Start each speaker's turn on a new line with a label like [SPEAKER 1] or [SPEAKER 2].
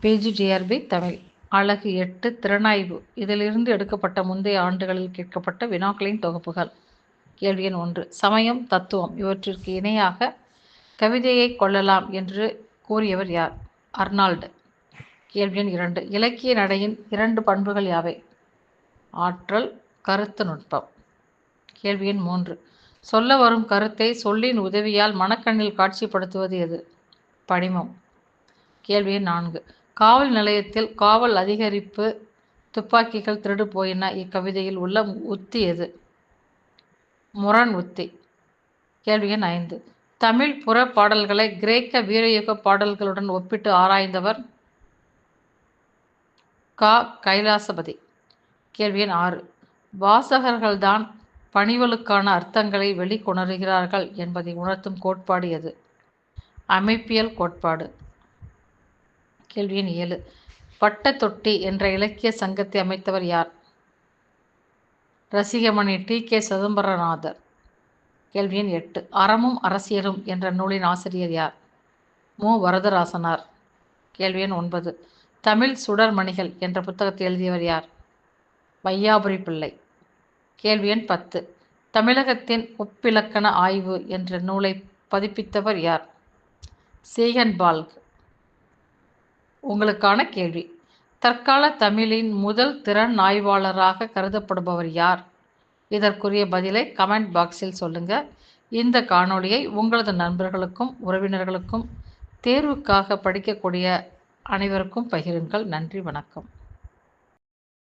[SPEAKER 1] PGTRB Tamil அலகு 8 திறனாய்வு. இதிலிருந்து எடுக்கப்பட்ட முந்தைய ஆண்டுகளில் கேட்கப்பட்ட வினாக்களின் தொகுப்புகள். கேள்வி எண் 1. சமயம், தத்துவம் இவற்றிற்கு இணையாக கவிதையை கொள்ளலாம் என்று கூறியவர் யார்? அர்னால்டு. கேள்வி எண் 2. இலக்கிய நடையின் 2 பண்புகள் யாவை? ஆற்றல், கருத்து நுட்பம். கேள்வி எண் 3. சொல்ல வரும் கருத்தை சொல்லின் உதவியால் மனக்கண்ணில் காட்சிப்படுத்துவது எது? படிமம். கேள்வி எண் 4. காவல் நிலையத்தில் காவல் அதிகரிப்பு துப்பாக்கிகள் திருடு போயின இக்கவிதையில் உள்ள உத்தி எது? முரண் உத்தி. கேள்வி எண் 5. தமிழ் புற பாடல்களை கிரேக்க வீரயுக பாடல்களுடன் ஒப்பிட்டு ஆராய்ந்தவர் கைலாசபதி. கேள்வி எண் 6. வாசகர்கள்தான் பணிவலுக்கான அர்த்தங்களை வெளிக்கொணர்கிறார்கள் என்பதை உணர்த்தும் கோட்பாடு எது? அமைப்பியல் கோட்பாடு. கேள்வி எண் 7. பட்ட தொட்டி என்ற இலக்கிய சங்கத்தை அமைத்தவர் யார்? ரசிகமணி டி.கே. சிதம்பரநாதர். கேள்வி எண் 8. அறமும் அரசியலும் என்ற நூலின் ஆசிரியர் யார்? மு. வரதராசனார். கேள்வி எண் 9. தமிழ் சுடர்மணிகள் என்ற புத்தகத்தை எழுதியவர் யார்? வையாபுரி பிள்ளை. கேள்வி எண் 10. தமிழகத்தின் ஒப்பிலக்கண ஆய்வு என்ற நூலை பதிப்பித்தவர் யார்? சீகன்பால்க். உங்களுக்கான கேள்வி. தற்கால தமிழின் முதல் திறன் ஆய்வாளராக கருதப்படுபவர் யார்? இதற்குரிய பதிலை கமெண்ட் பாக்ஸில் சொல்லுங்க. இந்த காணொளியை உங்களது நண்பர்களுக்கும் உறவினர்களுக்கும் தேர்வுக்காக படிக்கக்கூடிய அனைவருக்கும் பகிருங்கள். நன்றி, வணக்கம்.